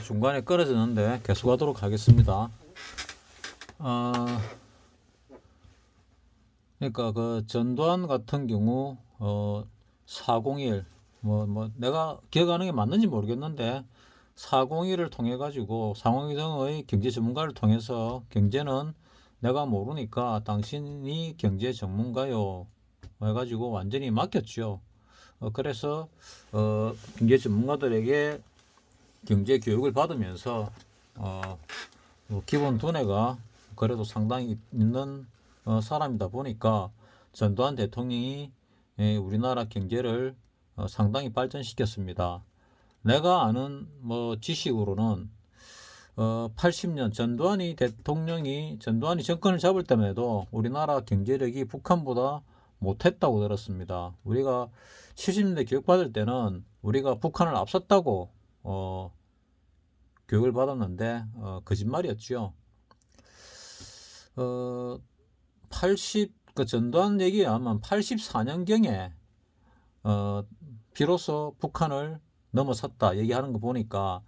중간에 끊어졌는데 계속하도록 하겠습니다. 아, 그러니까 그 전두환 같은 경우 401 내가 기억하는 게 맞는지 모르겠는데 401을 통해 가지고 상황 등의 경제 전문가를 통해서 경제는 내가 모르니까 당신이 경제 전문가요 해가지고 완전히 맡겼죠. 그래서 경제 전문가들에게 경제 교육을 받으면서 기본 두뇌가 그래도 상당히 있는 사람이다 보니까 전두환 대통령이 우리나라 경제를 상당히 발전시켰습니다. 내가 아는 지식으로는 80년 전두환이 정권을 잡을 때만 해도 우리나라 경제력이 북한보다 못했다고 들었습니다. 우리가 70년대 교육받을 때는 우리가 북한을 앞섰다고 교육을 받았는데 거짓말이었죠. 80, 전두환 얘기에 하면 84년경에 비로소 북한을 넘어섰다 얘기하는 거 보니까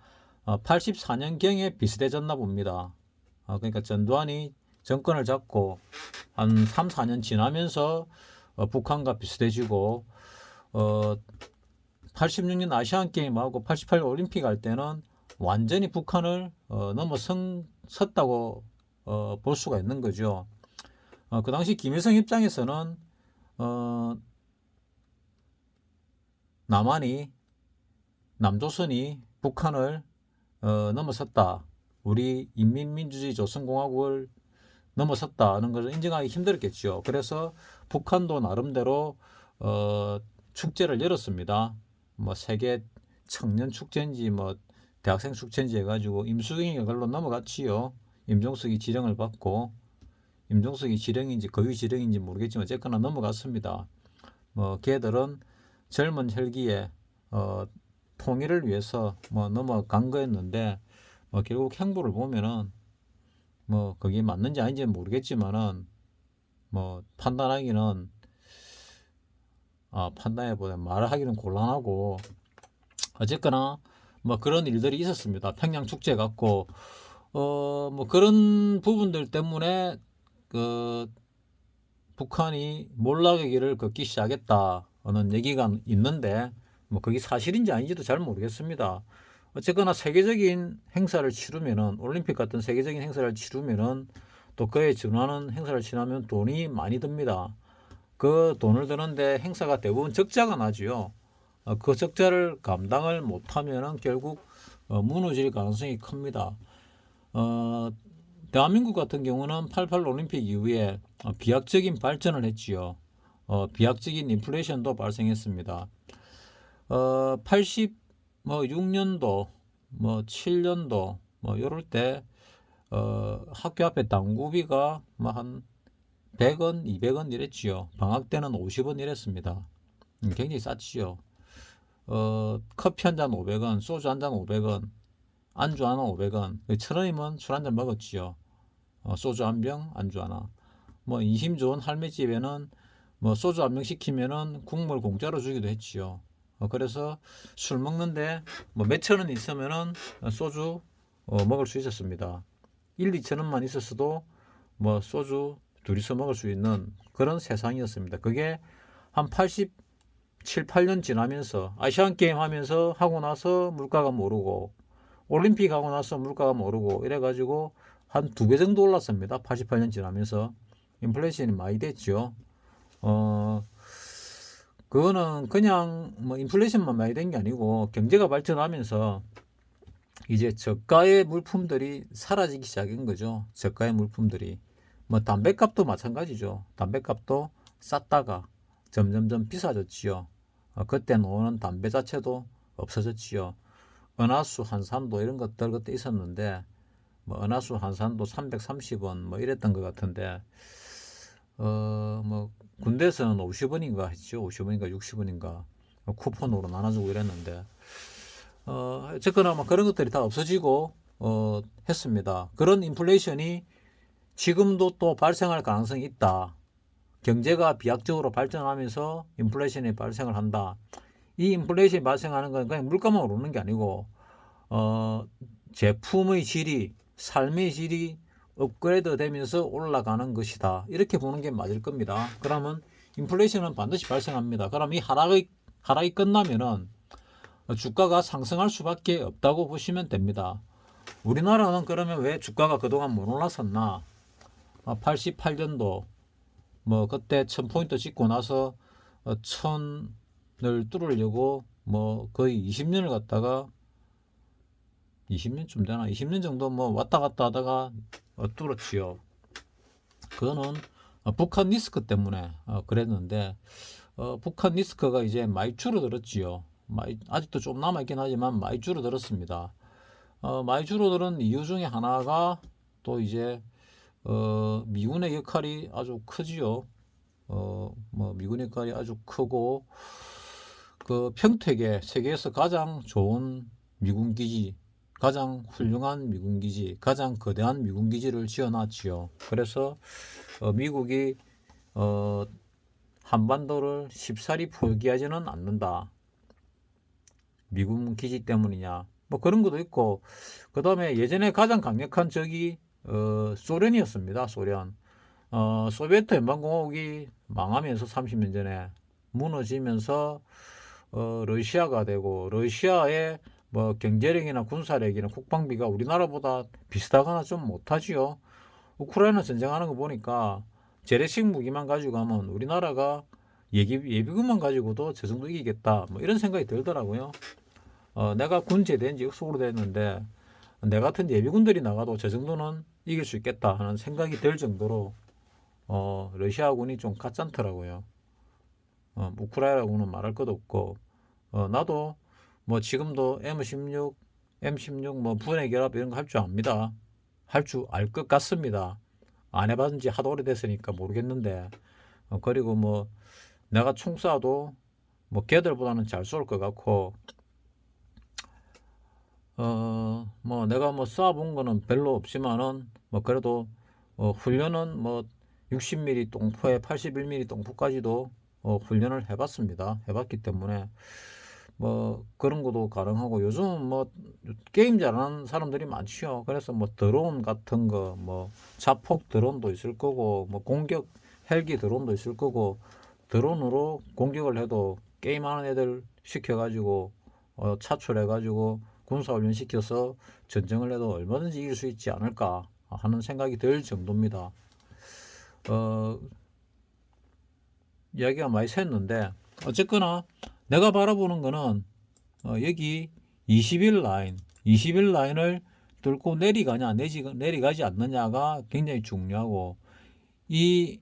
84년경에 비슷해졌나 봅니다. 그러니까 전두환이 정권을 잡고 한 3, 4년 지나면서 북한과 비슷해지고 86년 아시안게임하고 88 올림픽 할 때는 완전히 북한을 넘어섰다고 볼 수가 있는 거죠. 그 당시 김일성 입장에서는 남조선이 북한을 넘어섰다. 우리 인민민주주의 조선공화국을 넘어섰다는 것을 인정하기 힘들었겠죠. 그래서 북한도 나름대로 축제를 열었습니다. 세계 청년 축제인지 대학생 축제인지 해가지고 임수경이 그걸로 넘어갔지요. 임종석이 지령을 받고 임종석이 지령인지 거위 지령인지 모르겠지만 어쨌거나 넘어갔습니다. 걔들은 젊은 혈기에 통일을 위해서 넘어간 거였는데 결국 행보를 보면은 그게 맞는지 아닌지는 모르겠지만은 판단하기는 판단해보자 말을 하기는 곤란하고 어쨌거나 그런 일들이 있었습니다. 평양 축제 같고 그런 부분들 때문에 북한이 몰락의 길을 걷기 시작했다는 얘기가 있는데 그게 사실인지 아닌지도 잘 모르겠습니다. 어쨌거나 세계적인 행사를 치르면은 올림픽 같은 세계적인 행사를 치르면은 또 그에 준하는 행사를 치르면 돈이 많이 듭니다. 그 돈을 드는데 행사가 대부분 적자가 나지요. 그 적자를 감당을 못하면은 결국 무너질 가능성이 큽니다. 대한민국 같은 경우는 88 올림픽 이후에 비약적인 발전을 했지요. 비약적인 인플레이션도 발생했습니다. 86년도, 7년도, 이럴 때, 학교 앞에 당구비가 한 100원, 200원 이랬지요. 방학 때는 50원 이랬습니다. 굉장히 쌌지요. 커피 한 잔 500원, 소주 한 잔 500원, 안주 하나 500원, 1,000원이면 술 한 잔 먹었지요. 소주 한 병, 안주 하나. 인심 좋은 할매 집에는 소주 한 병 시키면은 국물 공짜로 주기도 했지요. 그래서 술 먹는데 몇천 원 있으면은 소주 먹을 수 있었습니다. 1, 2천 원만 있었어도 소주 둘이서 먹을 수 있는 그런 세상이었습니다. 그게 한 87, 8년 지나면서 아시안 게임 하면서 하고 나서 물가가 오르고 올림픽 하고 나서 물가가 오르고 이래가지고 한 2배 정도 올랐습니다. 88년 지나면서 인플레이션이 많이 됐죠. 그거는 그냥 인플레이션만 많이 된 게 아니고 경제가 발전하면서 이제 저가의 물품들이 사라지기 시작한 거죠. 저가의 물품들이. 담배값도 마찬가지죠. 담배값도 쌌다가 점점점 비싸졌지요. 그때 나오는 담배 자체도 없어졌지요. 은하수 한산도 이런 것들 그때 있었는데 은하수 한산도 330원 이랬던 것 같은데 군대에서는 50원인가 했죠. 50원인가 60원인가 쿠폰으로 나눠주고 이랬는데 어쨌거나 그런 것들이 다 없어지고 했습니다. 그런 인플레이션이 지금도 또 발생할 가능성이 있다. 경제가 비약적으로 발전하면서 인플레이션이 발생을 한다. 이 인플레이션이 발생하는 건 그냥 물가만 오르는 게 아니고 제품의 질이, 삶의 질이 업그레이드 되면서 올라가는 것이다. 이렇게 보는 게 맞을 겁니다. 그러면 인플레이션은 반드시 발생합니다. 그럼 이 하락이 끝나면은 주가가 상승할 수밖에 없다고 보시면 됩니다. 우리나라는 그러면 왜 주가가 그동안 못 올랐었나? 88년도 뭐 그때 1000포인트 찍고 나서 1000을 뚫으려고 뭐 거의 20년을 갔다가 20년쯤 되나? 20년 정도 뭐 왔다 갔다 하다가 뚫었지요. 그거는 북한 리스크 때문에 그랬는데 북한 리스크가 이제 많이 줄어들었지요. 아직도 좀 남아있긴 하지만 많이 줄어들었습니다. 많이 줄어드는 이유 중에 하나가 또 이제 미군의 역할이 아주 크지요. 뭐 미군의 역할이 아주 크고 그 평택에 세계에서 가장 좋은 미군 기지, 가장 훌륭한 미군 기지, 가장 거대한 미군 기지를 지어놨지요. 그래서 미국이 한반도를 쉽사리 포기하지는 않는다. 미군 기지 때문이냐? 뭐 그런 것도 있고, 그 다음에 예전에 가장 강력한 적이 소련이었습니다. 소련. 소비에트 연방공화국이 망하면서 30년 전에 무너지면서 러시아가 되고, 러시아의 뭐 경제력이나 군사력이나 국방비가 우리나라보다 비슷하거나 좀 못하지요. 우크라이나 전쟁하는 거 보니까 재래식 무기만 가지고 가면 우리나라가 예비군만 가지고도 저 정도 이기겠다. 뭐 이런 생각이 들더라고요. 내가 군 제대한 지 역속으로 됐는데 내 같은 예비군들이 나가도 저 정도는 이길 수 있겠다 하는 생각이 들 정도로 러시아군이 좀 가짠더라고요. 우크라이나군은 말할 것도 없고 나도 뭐 지금도 M16 뭐 분해 결합 이런 거 할 줄 압니다. 할 줄 알 것 같습니다. 안 해봤은 지 하도 오래됐으니까 모르겠는데 그리고 뭐 내가 총 쏴도 뭐 걔들보다는 잘 쏠 것 같고 뭐 내가 뭐 쏴본 거는 별로 없지만은 뭐 그래도 훈련은 뭐 60mm 똥포에 81mm 똥포까지도 훈련을 해봤습니다. 해봤기 때문에 뭐 그런 것도 가능하고 요즘은 뭐 게임 잘하는 사람들이 많지요. 그래서 뭐 드론 같은 거 뭐 자폭 드론도 있을 거고 뭐 공격 헬기 드론도 있을 거고 드론으로 공격을 해도 게임하는 애들 시켜가지고 차출해가지고 군사훈련 시켜서 전쟁을 해도 얼마든지 이길 수 있지 않을까 하는 생각이 들 정도입니다. 이야기가 많이 샜는데 어쨌거나 내가 바라보는 거는 여기 21 라인을 뚫고 내리가냐 내리가지 않느냐가 굉장히 중요하고 이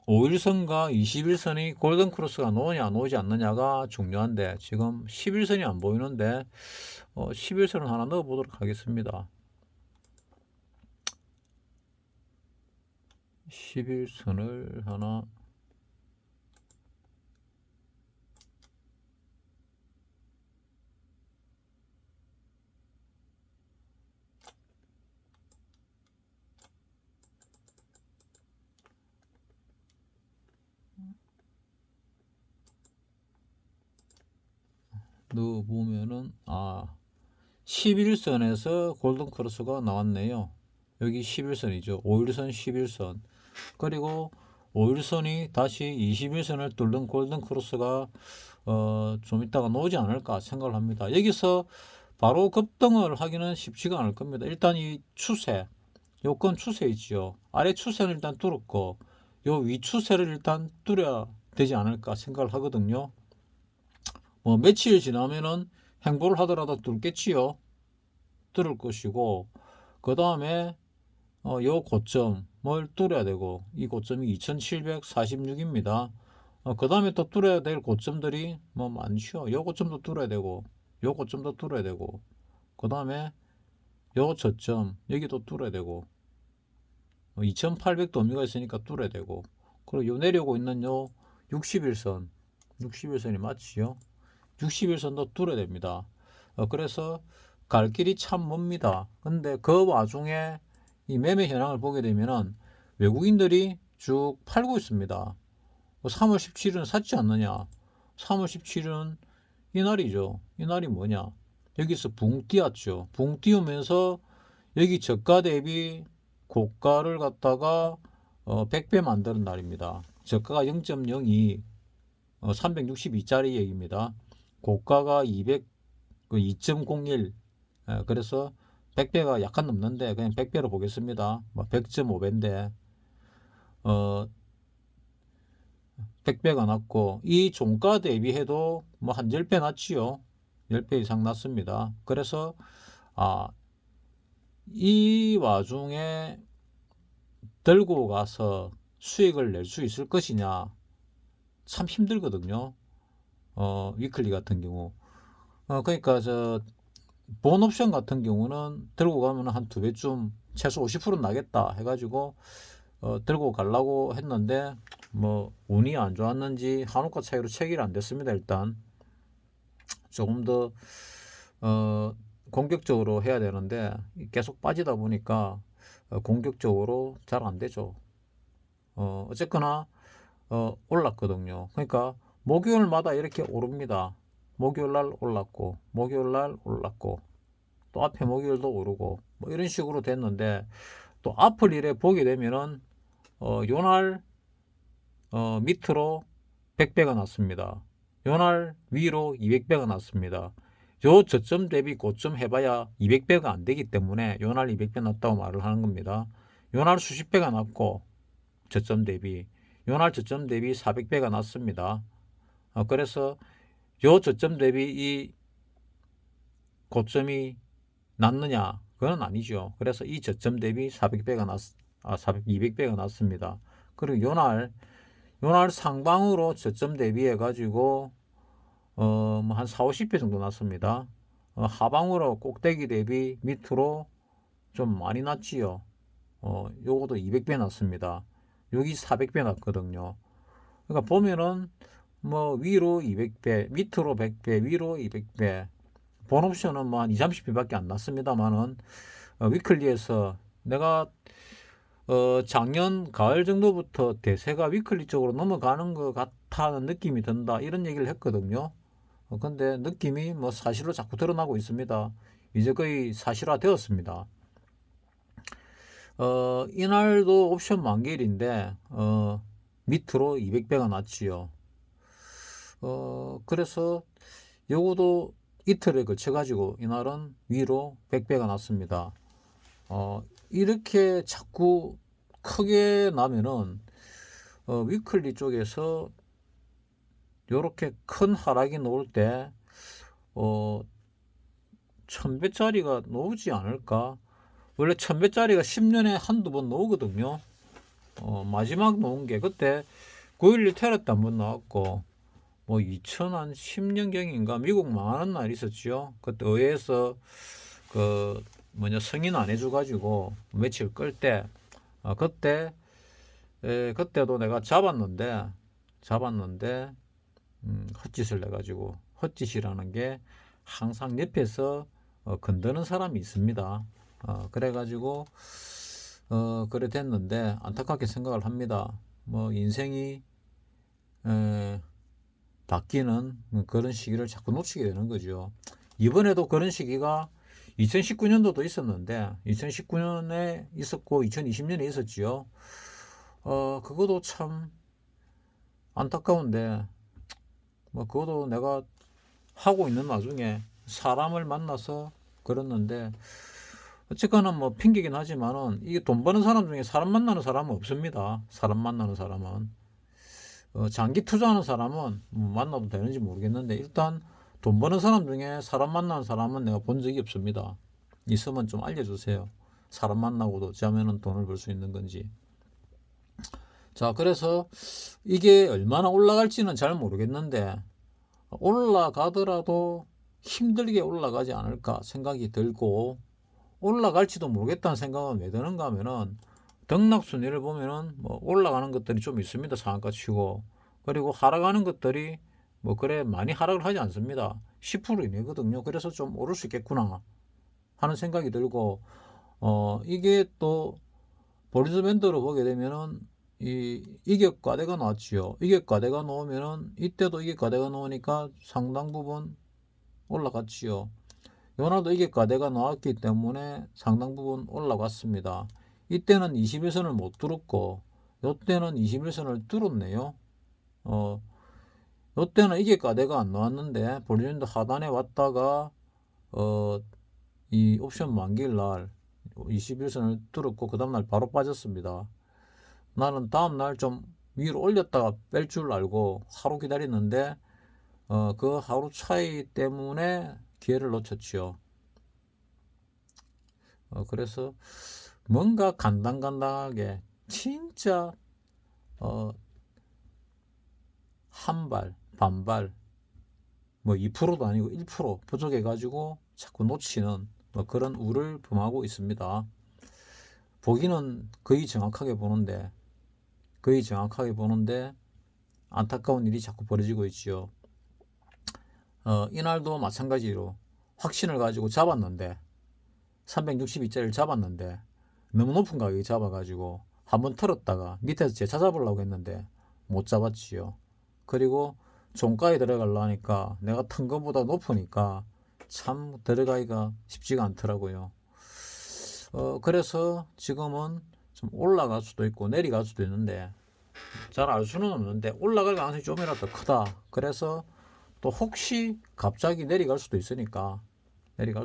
5일선과 21선이 골든크로스가 나오냐 나오지 않느냐가 중요한데 지금 11선이 안 보이는데 11선을 하나 넣어 보도록 하겠습니다. 11선을 하나 넣어 보면은 11선에서 골든크로스가 나왔네요. 여기 11선이죠. 5일선 11선 그리고 5일선이 다시 21선을 뚫는 골든크로스가 좀 이따가 나오지 않을까 생각을 합니다. 여기서 바로 급등을 하기는 쉽지가 않을 겁니다. 일단 이 추세 요건 추세 있죠. 아래 추세는 일단 뚫었고 요 위 추세를 일단 뚫어야 되지 않을까 생각을 하거든요. 뭐 며칠 지나면은 행보를 하더라도 뚫겠지요. 뚫을 것이고 그 다음에 요 고점을 뚫어야 되고 이 고점이 2746입니다. 그 다음에 또 뚫어야 될 고점들이 뭐 많죠. 요 고점도 뚫어야 되고 요 고점도 뚫어야 되고 그 다음에 요 저점 여기도 뚫어야 되고 2800도 의미가 있으니까 뚫어야 되고 그리고 요 내려오고 있는 요 61선이 맞지요. 61선도 뚫어야 됩니다. 그래서 갈 길이 참 멉니다. 근데 그 와중에 이 매매 현황을 보게 되면은 외국인들이 쭉 팔고 있습니다. 3월 17일은 샀지 않느냐? 3월 17일은 이날이죠. 이날이 뭐냐? 여기서 붕 뛰었죠. 붕 띄우면서 여기 저가 대비 고가를 갖다가 100배 만드는 날입니다. 저가가 0.02, 362짜리 얘기입니다. 고가가 200, 2.01. 그래서 100배가 약간 넘는데 그냥 100배로 보겠습니다. 100.5배인데 100배가 낮고 이 종가 대비해도 한 10배 낮지요. 10배 이상 낮습니다. 그래서 이 와중에 들고 가서 수익을 낼 수 있을 것이냐 참 힘들거든요. 위클리 같은 경우. 그러니까 본 옵션 같은 경우는 들고 가면 한 2배쯤 최소 50% 나겠다 해가지고 들고 가려고 했는데 운이 안 좋았는지 한우가 차이로 체결이 안 됐습니다. 일단 조금 더 공격적으로 해야 되는데 계속 빠지다 보니까 공격적으로 잘 안 되죠. 어쨌거나 올랐거든요. 그러니까 목요일마다 이렇게 오릅니다. 목요일날 올랐고 목요일날 올랐고 또 앞에 목요일도 오르고 이런 식으로 됐는데 또 앞을 이래 보게 되면은 요날 밑으로 100배가 났습니다. 요날 위로 200배가 났습니다. 요 저점 대비 고점 해봐야 200배가 안 되기 때문에 요날 200배 났다고 말을 하는 겁니다. 요날 수십 배가 났고 저점 대비 요날 저점 대비 400배가 났습니다. 그래서 요 저점 대비 이 고점이 낮느냐? 그건 아니죠. 그래서 이 저점 대비 400배가 200배가 났습니다. 그리고 요날 상방으로 저점 대비해 가지고 한 4, 50배 정도 났습니다. 하방으로 꼭대기 대비 밑으로 좀 많이 났지요. 요것도 200배 났습니다. 여기 400배 났거든요. 그러니까 보면은 위로 200배, 밑으로 100배, 위로 200배. 본 옵션은 한 2, 30배밖에 안 났습니다만은 위클리에서 내가 작년 가을 정도부터 대세가 위클리 쪽으로 넘어가는 것 같다는 느낌이 든다 이런 얘기를 했거든요. 근데 느낌이 사실로 자꾸 드러나고 있습니다. 이제 거의 사실화 되었습니다. 이날도 옵션 만기일인데 밑으로 200배가 났지요. 그래서 요거도 이틀에 걸쳐 가지고 이날은 위로 100배가 났습니다. 이렇게 자꾸 크게 나면은 위클리 쪽에서 이렇게 큰 하락이 나올 때 1000배짜리가 나오지 않을까? 원래 1000배짜리가 10년에 한두 번 나오거든요. 마지막 나온 게 그때 9.11 테러 때 한 번 나왔고 2010년경인가 미국 망하는 날이 있었죠. 그때 의회에서 승인 안 해줘가지고 며칠 끌 때 그때도 내가 잡았는데 헛짓을 내가지고 헛짓이라는 게 항상 옆에서 건드는 사람이 있습니다. 그래가지고 그래 됐는데 안타깝게 생각을 합니다. 인생이 바뀌는 그런 시기를 자꾸 놓치게 되는 거죠. 이번에도 그런 시기가 2019년도도 있었는데 2019년에 있었고 2020년에 있었지요. 그것도 참 안타까운데 그것도 내가 하고 있는 와중에 사람을 만나서 그랬는데 어쨌거나 핑계긴 하지만은 이게 돈 버는 사람 중에 사람 만나는 사람은 없습니다. 사람 만나는 사람은 장기 투자하는 사람은 만나도 되는지 모르겠는데 일단 돈 버는 사람 중에 사람 만나는 사람은 내가 본 적이 없습니다. 있으면 좀 알려주세요. 사람 만나고도 자면은 돈을 벌 수 있는 건지. 자, 그래서 이게 얼마나 올라갈지는 잘 모르겠는데 올라가더라도 힘들게 올라가지 않을까 생각이 들고 올라갈지도 모르겠다는 생각은 왜 드는가 하면은 등락순위를 보면은 올라가는 것들이 좀 있습니다. 상한가 치고. 그리고 하락하는 것들이 그래 많이 하락을 하지 않습니다. 10% 이내거든요. 그래서 좀 오를 수 있겠구나 하는 생각이 들고 이게 또 볼리스 밴드로 보게 되면은 이 이격과대가 나왔지요. 이격과대가 나오면은 이때도 이격과대가 나오니까 상당 부분 올라갔지요. 요나도 이게 가대가 나왔기 때문에 상당 부분 올라갔습니다. 이때는 21선을 못 뚫었고 요때는 21선을 뚫었네요. 요때는 이게 가대가 안 나왔는데 볼리준도 하단에 왔다가 이 옵션 만기일 날 21선을 뚫었고 그 다음날 바로 빠졌습니다. 나는 다음날 좀 위로 올렸다가 뺄 줄 알고 하루 기다렸는데 그 하루 차이 때문에 기회를 놓쳤지요. 그래서 뭔가 간당간당하게 진짜 한 발, 반발, 뭐 2%도 아니고 1% 부족해 가지고 자꾸 놓치는 뭐 그런 우를 범하고 있습니다. 보기는 거의 정확하게 보는데 안타까운 일이 자꾸 벌어지고 있지요. 이날도 마찬가지로 확신을 가지고 잡았는데 362짜리를 잡았는데 너무 높은 가격에 잡아가지고 한번 털었다가 밑에서 재찾아보려고 했는데 못 잡았지요. 그리고 종가에 들어가려니까 내가 턴 것보다 높으니까 참 들어가기가 쉽지가 않더라고요. 그래서 지금은 좀 올라갈 수도 있고 내려갈 수도 있는데 잘 알 수는 없는데 올라갈 가능성이 좀이라도 크다. 그래서 또 혹시 갑자기 내려갈 수도 있으니까 내가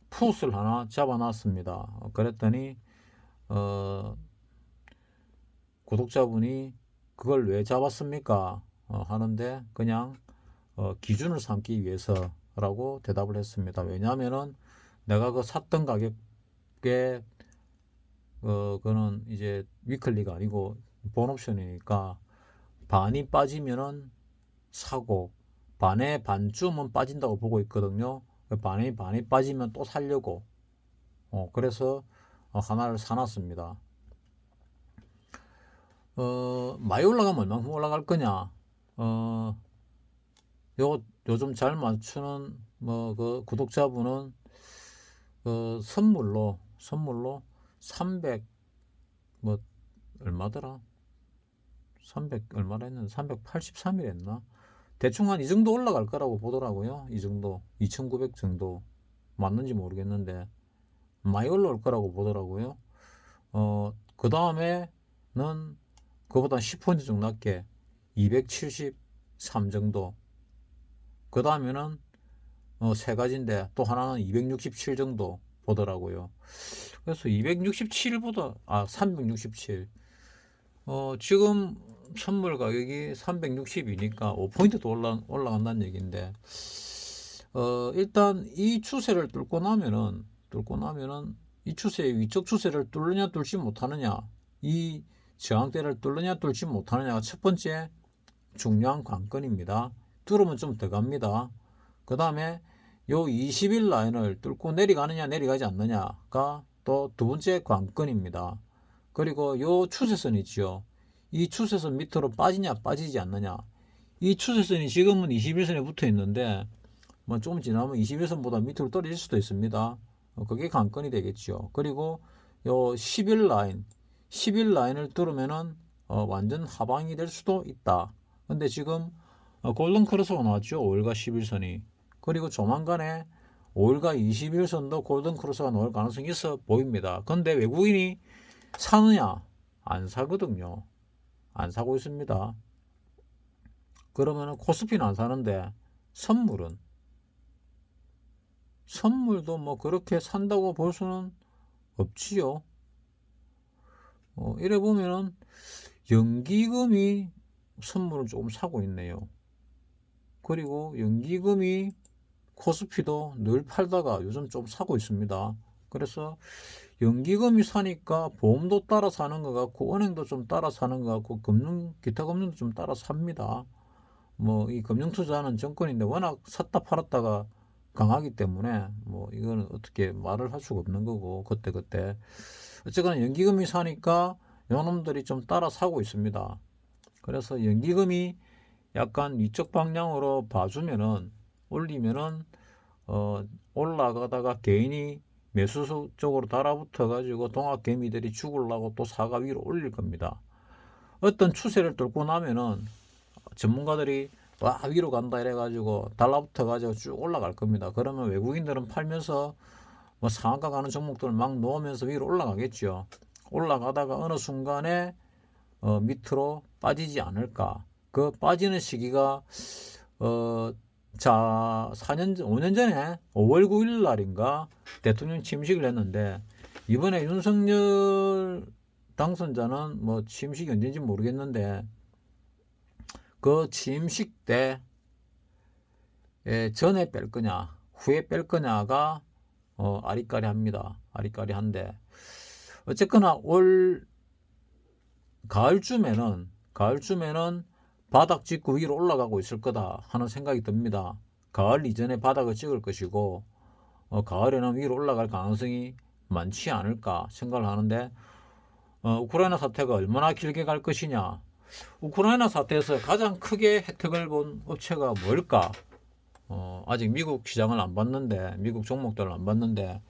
풋을 하나 잡아놨습니다. 그랬더니 구독자분이 그걸 왜 잡았습니까? 하는데 그냥 기준을 삼기 위해서라고 대답을 했습니다. 왜냐하면은 내가 그 샀던 가격에 그거는 이제 위클리가 아니고 본옵션이니까 반이 빠지면은 사고 반의 반쯤은 빠진다고 보고 있거든요. 반이 빠지면 또 살려고 그래서 하나를 사놨습니다. 많이 올라가면 얼마큼 올라갈 거냐? 요즘 잘 맞추는 뭐 그 구독자분은 선물로 300 뭐 얼마더라? 300 얼마라 했는데 383일 했나? 대충 한 이 정도 올라갈 거라고 보더라고요. 이 정도 2900 정도 맞는지 모르겠는데 많이 올라올 거라고 보더라고요. 그 다음에는 그보다 10% 정도 낮게 273 정도. 그 다음에는 세 가지인데 또 하나는 267 정도 보더라고요. 그래서 267보다 367. 지금 선물 가격이 360이니까 5포인트 더 올라간다는 얘기인데 일단 이 추세를 뚫고 나면은 이 추세의 위쪽 추세를 뚫느냐 뚫지 못하느냐, 이 저항대를 뚫느냐 뚫지 못하느냐가 첫 번째 중요한 관건입니다. 뚫으면 좀 더 갑니다. 그 다음에 요 20일 라인을 뚫고 내려가느냐 내려가지 않느냐가 또 두 번째 관건입니다. 그리고 요 추세선 있죠. 이 추세선 밑으로 빠지냐 빠지지 않느냐. 이 추세선이 지금은 21선에 붙어 있는데 뭐 좀 지나면 21선보다 밑으로 떨어질 수도 있습니다. 그게 관건이 되겠죠. 그리고 요 10일 라인을 뚫으면은 완전 하방이 될 수도 있다. 근데 지금 골든 크로스가 나왔죠. 5일과 11선이. 그리고 조만간에 5일과 21선도 골든 크로스가 나올 가능성이 있어 보입니다. 근데 외국인이 사느냐? 안 사거든요. 안 사고 있습니다. 그러면 코스피는 안 사는데 선물도 뭐 그렇게 산다고 볼 수는 없지요. 이래 보면은 연기금이 선물을 조금 사고 있네요. 그리고 연기금이 코스피도 늘 팔다가 요즘 좀 사고 있습니다. 그래서 연기금이 사니까 보험도 따라 사는 것 같고 은행도 좀 따라 사는 것 같고 기타 금융도 좀 따라 삽니다. 뭐 이 금융 투자는 정권인데 워낙 샀다 팔았다가 강하기 때문에 뭐 이거는 어떻게 말을 할 수가 없는 거고 그때 어쨌거나 연기금이 사니까 요놈들이 좀 따라 사고 있습니다. 그래서 연기금이 약간 위쪽 방향으로 봐주면은 올리면은 올라가다가 개인이 매수 쪽으로 달아붙어 가지고 동학개미들이 죽으려고 또 사가 위로 올릴 겁니다. 어떤 추세를 뚫고 나면은 전문가들이 와 위로 간다 이래가지고 달라붙어 가지고 쭉 올라갈 겁니다. 그러면 외국인들은 팔면서 뭐 상한가 가는 종목들을 막 놓으면서 위로 올라가겠죠. 올라가다가 어느 순간에 밑으로 빠지지 않을까. 그 빠지는 시기가 자 4년 5년 전에 5월 9일 날인가 대통령 취임식을 했는데, 이번에 윤석열 당선자는 뭐 취임식이 언제인지 모르겠는데 그 취임식 때 전에 뺄 거냐 후에 뺄 거냐가 아리까리합니다. 아리까리한데, 어쨌거나 올 가을쯤에는 바닥 찍고 위로 올라가고 있을 거다 하는 생각이 듭니다. 가을 이전에 바닥을 찍을 것이고 가을에는 위로 올라갈 가능성이 많지 않을까 생각을 하는데, 우크라이나 사태가 얼마나 길게 갈 것이냐. 우크라이나 사태에서 가장 크게 혜택을 본 업체가 뭘까? 아직 미국 시장을 안 봤는데, 미국 종목들을 안 봤는데,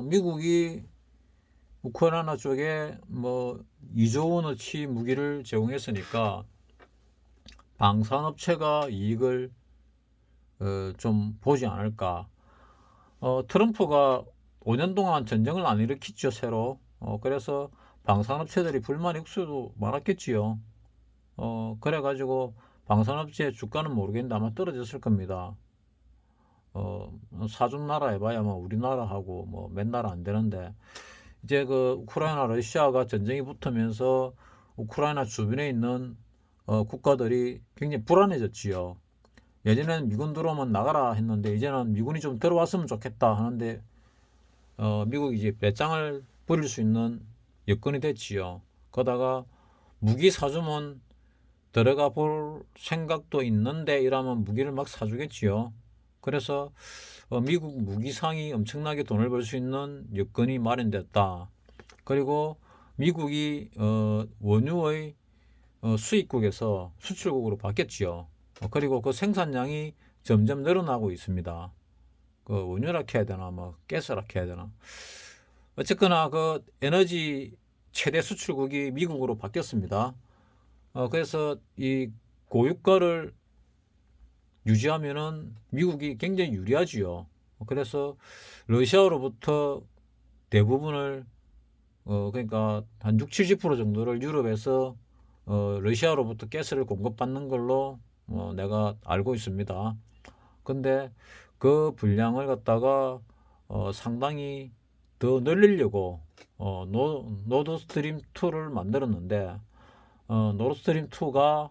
미국이 우크라이나 쪽에 뭐 2조 원어치 무기를 제공했으니까 방산업체가 이익을 좀 보지 않을까. 트럼프가 5년 동안 전쟁을 안 일으켰죠, 새로. 그래서 방산업체들이 불만이 흡수도 많았겠지요. 그래가지고 방산업체 주가는 모르겠는데 아마 떨어졌을 겁니다. 사준 나라 해봐야 뭐 우리나라하고 뭐 몇 나라 안 되는데, 이제 그 우크라이나 러시아가 전쟁이 붙으면서 우크라이나 주변에 있는 국가들이 굉장히 불안해졌지요. 예전에는 미군 들어오면 나가라 했는데 이제는 미군이 좀 들어왔으면 좋겠다 하는데 미국이 이제 배짱을 부릴 수 있는 여건이 됐지요. 거다가 무기 사주면 들어가 볼 생각도 있는데 이러면 무기를 막 사주겠지요. 그래서 미국 무기상이 엄청나게 돈을 벌 수 있는 여건이 마련됐다. 그리고 미국이 원유의 수입국에서 수출국으로 바뀌었지요. 그리고 그 생산량이 점점 늘어나고 있습니다. 그 원유라 해야 되나 뭐 가스라 해야 되나, 어쨌거나 그 에너지 최대 수출국이 미국으로 바뀌었습니다. 그래서 이 고유가를 유지하면은 미국이 굉장히 유리하지요. 그래서 러시아로부터 대부분을 그러니까 한 6, 70% 정도를 유럽에서 러시아로부터 가스를 공급받는 걸로 내가 알고 있습니다. 근데 그 분량을 갖다가 상당히 더 늘리려고 노드스트림 2를 만들었는데 노드스트림 2가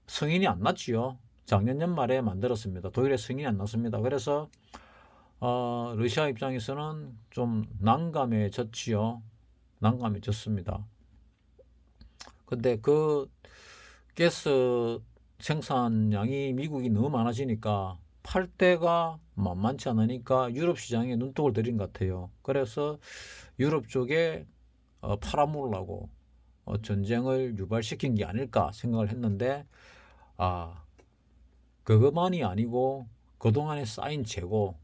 승인이 안 났지요. 작년 연말에 만들었습니다. 독일에 승인이 안 났습니다. 그래서 러시아 입장에서는 좀 난감해졌지요. 난감해졌습니다. 근데 그 가스 생산량이 미국이 너무 많아지니까 팔 때가 만만치 않으니까 유럽 시장에 눈독을 들인 것 같아요. 그래서 유럽 쪽에 팔아먹으려고 전쟁을 유발시킨 게 아닐까 생각을 했는데, 그것만이 아니고 그동안에 쌓인 재고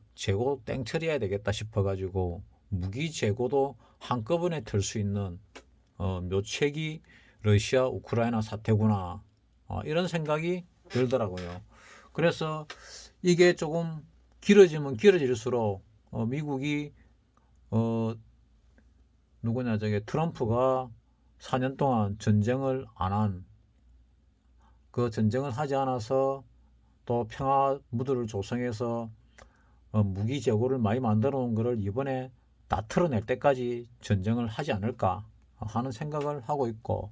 땡 처리해야 되겠다 싶어가지고 무기 재고도 한꺼번에 털 수 있는 묘책이 러시아 우크라이나 사태구나, 이런 생각이 들더라고요. 그래서 이게 조금 길어지면 길어질수록 미국이 누구냐 저게 트럼프가 4년 동안 전쟁을 안 한, 그 전쟁을 하지 않아서 또 평화 무드를 조성해서 무기 재고를 많이 만들어 놓은 것을 이번에 다 털어낼 때까지 전쟁을 하지 않을까 하는 생각을 하고 있고,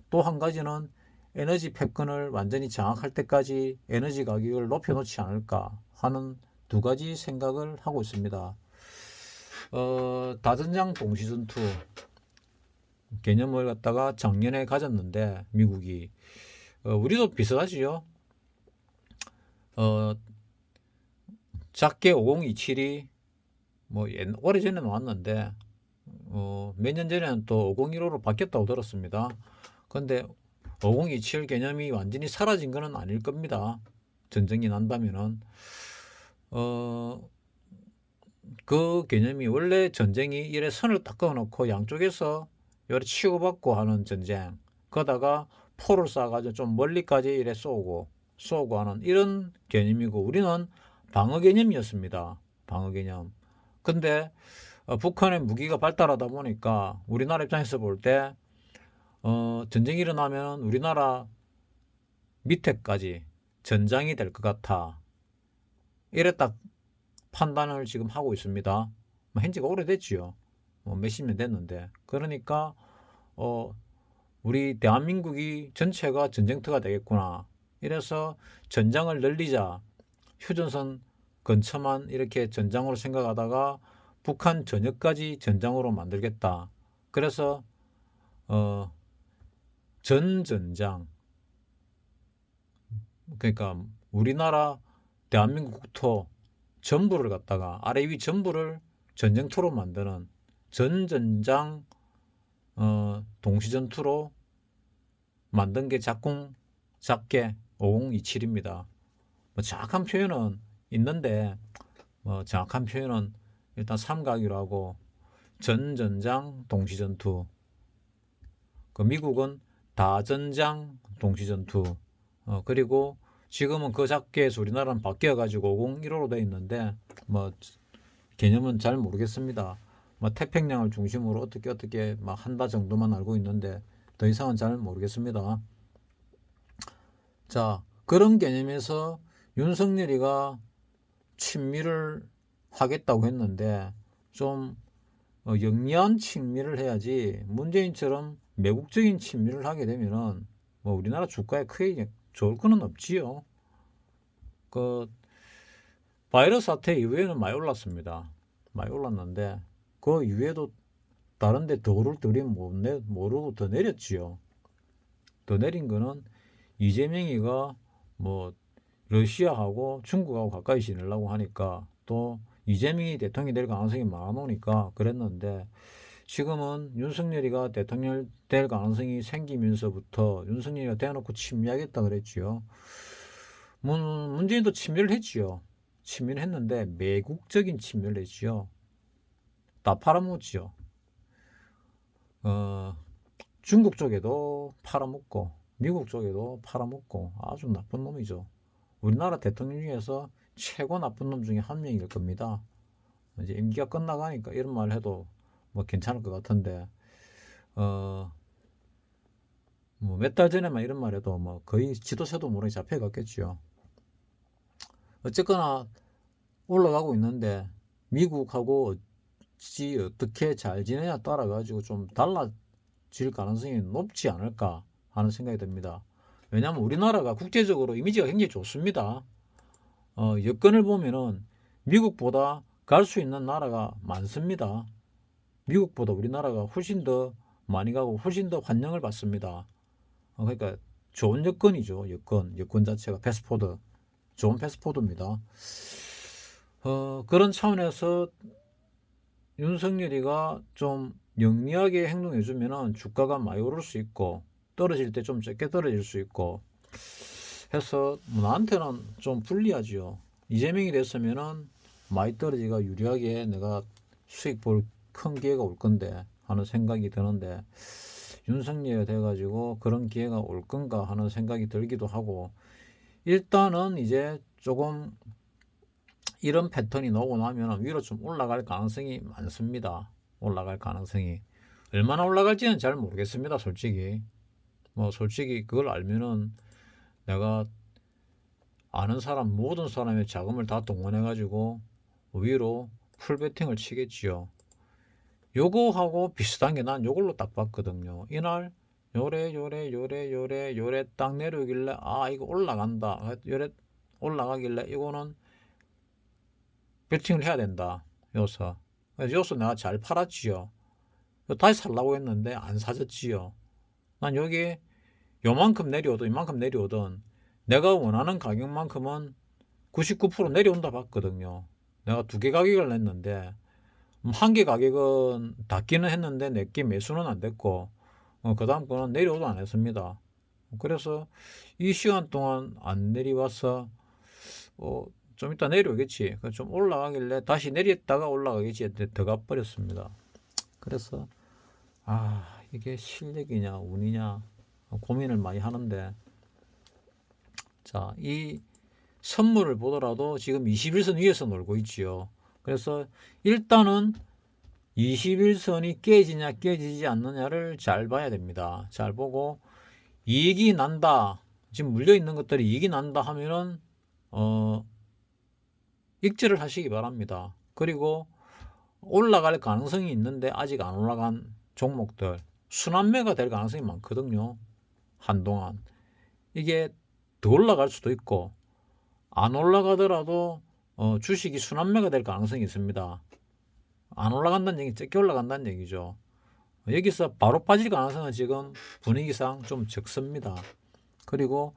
또 한 가지는 에너지 패권을 완전히 장악할 때까지 에너지 가격을 높여놓지 않을까 하는 두 가지 생각을 하고 있습니다. 다전장 동시전투 개념을 갖다가 작년에 가졌는데 미국이 우리도 비슷하지요. 작게 5027이 뭐 오래전에 나왔는데 몇 년 전에는 또 5015로 바뀌었다고 들었습니다. 근데 5027 개념이 완전히 사라진 것은 아닐 겁니다. 전쟁이 난다면은 그 개념이 원래 전쟁이 이래 선을 딱 그어놓고 양쪽에서 이래 치고받고 하는 전쟁, 그러다가 포를 쏴가지고 좀 멀리까지 이래 쏘고 하는 이런 개념이고, 우리는 방어 개념이었습니다. 방어 개념. 근데 북한의 무기가 발달하다 보니까 우리나라 입장에서 볼 때 전쟁이 일어나면 우리나라 밑에까지 전장이 될 것 같아, 이래 딱 판단을 지금 하고 있습니다. 현지가 오래됐지요. 몇십 년 됐는데. 그러니까 우리 대한민국이 전체가 전쟁터가 되겠구나, 이래서 전장을 늘리자, 휴전선 근처만 이렇게 전장으로 생각하다가 북한 전역까지 전장으로 만들겠다. 그래서 전전장, 그러니까 우리나라 대한민국 국토 전부를 갖다가 아래 위 전부를 전쟁터로 만드는 전전장 동시전투로 만든 게 작게 5027입니다. 정확한 표현은 있는데 정확한 표현은 일단 삼각이라고 하고, 전전장 동시전투, 그 미국은 다전장 동시전투, 그리고 지금은 그 작게에서 우리나라는 바뀌어가지고 5015로 되어 있는데 개념은 잘 모르겠습니다. 태평양을 중심으로 어떻게 한다 정도만 알고 있는데 더 이상은 잘 모르겠습니다. 자, 그런 개념에서 윤석열이가 친미를 하겠다고 했는데 좀 영리한 친미를 해야지, 문재인처럼 매국적인 친미를 하게 되면은 우리나라 주가에 크게 좋을 거는 없지요. 그 바이러스 사태 이후에는 많이 올랐습니다. 많이 올랐는데 그 이후에도 다른데 더 오를 들이 모르고 더 내렸지요. 더 내린 거는 이재명이가 러시아하고 중국하고 가까이 지내려고 하니까, 또 이재명이 대통령이 될 가능성이 많아 놓으니까 그랬는데, 지금은 윤석열이가 대통령 될 가능성이 생기면서부터 윤석열이가 대놓고 친미하겠다 그랬지요. 문재인도 친미를 했지요. 친미를 했는데 매국적인 친미를 했지요. 다 팔아먹었지요. 중국 쪽에도 팔아먹고 미국 쪽에도 팔아먹고 아주 나쁜 놈이죠. 우리나라 대통령 중에서 최고 나쁜 놈 중에 한 명일 겁니다. 이제 임기가 끝나가니까 이런 말 해도 괜찮을 것 같은데, 몇 달 전에만 이런 말 해도 거의 지도새도 모르게 잡혀갔겠죠. 어쨌거나 올라가고 있는데, 미국하고 어떻게 잘 지내냐 따라 가지고 좀 달라질 가능성이 높지 않을까 하는 생각이 듭니다. 왜냐하면 우리나라가 국제적으로 이미지가 굉장히 좋습니다. 여건을 보면은 미국보다 갈 수 있는 나라가 많습니다. 미국보다 우리나라가 훨씬 더 많이 가고 훨씬 더 환영을 받습니다. 그러니까 좋은 여건이죠. 여건 자체가 패스포드, 좋은 패스포드입니다. 그런 차원에서 윤석열이가 좀 영리하게 행동해주면은 주가가 많이 오를 수 있고, 떨어질 때 좀 적게 떨어질 수 있고 해서 나한테는 좀 불리하지요. 이재명이 됐으면은 많이 떨어지가 유리하게 내가 수익 볼 큰 기회가 올 건데 하는 생각이 드는데, 윤석열이 돼가지고 그런 기회가 올 건가 하는 생각이 들기도 하고, 일단은 이제 조금 이런 패턴이 나오고 나면 위로 좀 올라갈 가능성이 많습니다. 올라갈 가능성이 얼마나 올라갈지는 잘 모르겠습니다. 솔직히 솔직히 그걸 알면은 내가 아는 사람 모든 사람의 자금을 다 동원해 가지고 위로 풀베팅을 치겠지요. 요거하고 비슷한 게 난 요걸로 딱 봤거든요. 이날 요래 딱 내려오길래 이거 올라간다, 요래 올라가길래 이거는 베팅을 해야 된다, 요서 내가 잘 팔았지요. 다시 살라고 했는데 안 사졌지요. 난 여기 요만큼 내려오든 이만큼 내려오든 내가 원하는 가격만큼은 99% 내려온다 봤거든요. 내가 2개 가격을 냈는데 1개 가격은 닿기는 했는데 내게 매수는 안 됐고, 그 다음 거는 내려오도 안 했습니다. 그래서 이 시간 동안 안 내려와서 좀 이따 내려오겠지, 좀 올라가길래 다시 내렸다가 올라가겠지 더 가버렸습니다. 그래서 이게 실력이냐 운이냐 고민을 많이 하는데, 자, 이 선물을 보더라도 지금 21선 위에서 놀고 있지요. 그래서 일단은 21선이 깨지냐 깨지지 않느냐를 잘 봐야 됩니다. 잘 보고 이익이 난다, 지금 물려 있는 것들이 이익이 난다 하면은 익절을 하시기 바랍니다. 그리고 올라갈 가능성이 있는데 아직 안 올라간 종목들, 순환매가 될 가능성이 많거든요. 한동안 이게 더 올라갈 수도 있고, 안 올라가더라도 주식이 순환매가 될 가능성이 있습니다. 안 올라간다는 얘기, 적게 올라간다는 얘기죠. 여기서 바로 빠질 가능성은 지금 분위기상 좀 적습니다. 그리고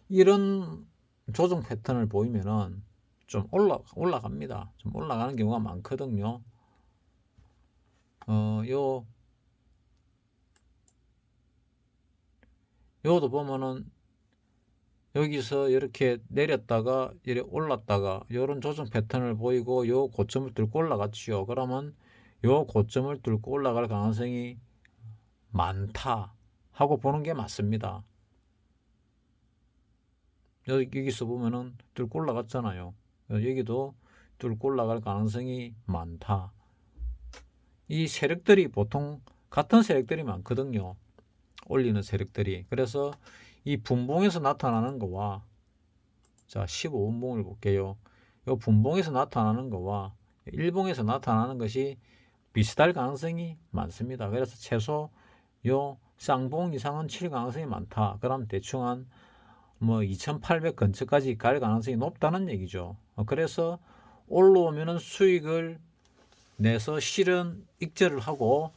이런 조정 패턴을 보이면은 좀 올라갑니다. 좀 올라가는 경우가 많거든요. 요도 보면은 여기서 이렇게 내렸다가 이렇게 올랐다가 요런 조정 패턴을 보이고 요 고점을 뚫고 올라갔지요. 그러면 요 고점을 뚫고 올라갈 가능성이 많다 하고 보는 게 맞습니다. 여기서 보면은 뚫고 올라갔잖아요. 여기도 뚫고 올라갈 가능성이 많다. 이 세력들이 보통 같은 세력들이 많거든요. 올리는 세력들이. 그래서 이 분봉에서 나타나는 거와, 자 15분봉을 볼게요. 이 분봉에서 나타나는 거와 일봉에서 나타나는 것이 비슷할 가능성이 많습니다. 그래서 최소 요 쌍봉 이상은 칠 가능성이 많다. 그럼 대충 한 뭐 2800 근처까지 갈 가능성이 높다는 얘기죠. 그래서 올라오면은 수익을 내서 실은 익절을 하고,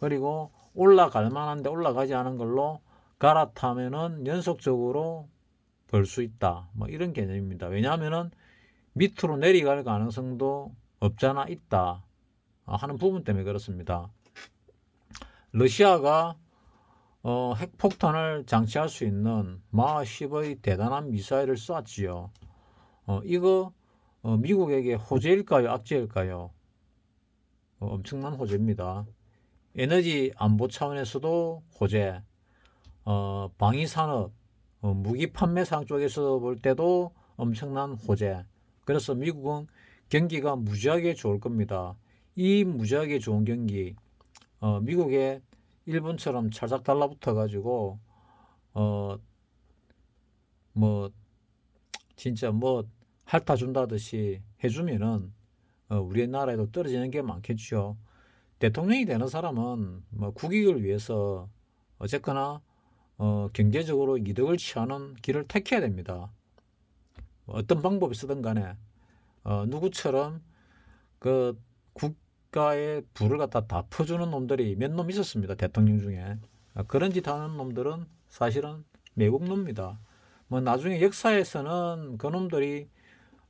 그리고 올라갈 만한데 올라가지 않은 걸로 갈아타면은 연속적으로 벌 수 있다. 뭐 이런 개념입니다. 왜냐하면은 밑으로 내려갈 가능성도 없잖아 있다 하는 부분 때문에 그렇습니다. 러시아가 핵폭탄을 장치할 수 있는 마10의 대단한 미사일을 쐈지요. 이거 미국에게 호재일까요, 악재일까요? 엄청난 호재입니다. 에너지 안보 차원에서도 호재, 방위산업, 무기 판매상 쪽에서 볼 때도 엄청난 호재. 그래서 미국은 경기가 무지하게 좋을 겁니다. 이 무지하게 좋은 경기, 미국에 일본처럼 찰싹 달라붙어 가지고 뭐 진짜 뭐 핥아 준다듯이 해주면은 우리나라에도 떨어지는 게 많겠죠. 대통령이 되는 사람은 뭐 국익을 위해서 어쨌거나 경제적으로 이득을 취하는 길을 택해야 됩니다. 어떤 방법이 쓰든 간에 누구처럼 그 국가의 부를 갖다 다 퍼주는 놈들이 몇 놈 있었습니다. 대통령 중에. 그런 짓 하는 놈들은 사실은 매국노입니다. 뭐 나중에 역사에서는 그 놈들이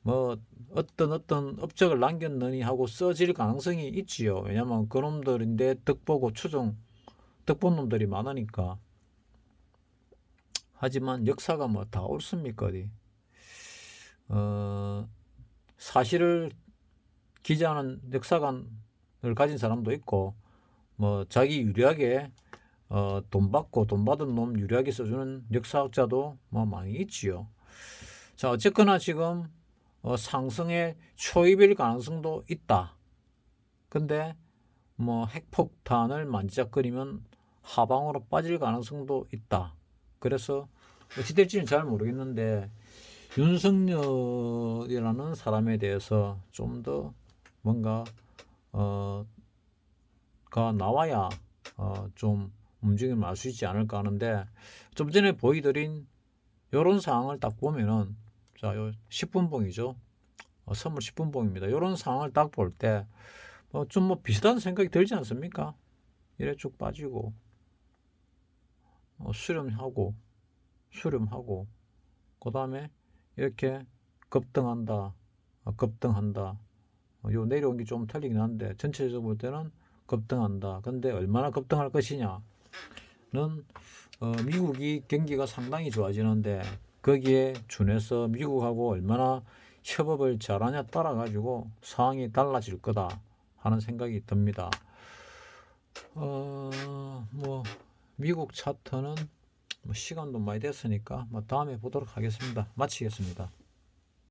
뭐 어떤 업적을 남겼느니 하고 써질 가능성이 있지요. 왜냐면 그 놈들인데 덕보고 덕본 놈들이 많으니까. 하지만 역사가 뭐 다 옳습니까? 어디? 사실을 기재하는 역사관을 가진 사람도 있고, 뭐 자기 유리하게 돈 받고 돈 받은 놈 유리하게 써주는 역사학자도 뭐 많이 있지요. 자, 어쨌거나 지금 상승의 초입일 가능성도 있다. 근데 뭐 핵폭탄을 만지작거리면 하방으로 빠질 가능성도 있다. 그래서 어찌 될지는 잘 모르겠는데 윤석열이라는 사람에 대해서 좀 더 뭔가 가 나와야 좀 움직임을 알 수 있지 않을까 하는데, 좀 전에 보여드린 요런 상황을 딱 보면은, 자, 요 10분봉이죠. 선물 10분봉입니다. 요런 상황을 딱 볼 때 좀 뭐 비슷한 생각이 들지 않습니까? 이래 쭉 빠지고 수렴하고 그 다음에 이렇게 급등한다, 급등한다. 요 내려온 게 좀 틀리긴 한데 전체적으로 볼 때는 급등한다. 근데 얼마나 급등할 것이냐는 미국이 경기가 상당히 좋아지는데 거기에 준해서 미국하고 얼마나 협업을 잘하냐 따라 가지고 상황이 달라질 거다 하는 생각이 듭니다. 뭐 미국 차트는 뭐 시간도 많이 됐으니까 뭐 다음에 보도록 하겠습니다. 마치겠습니다.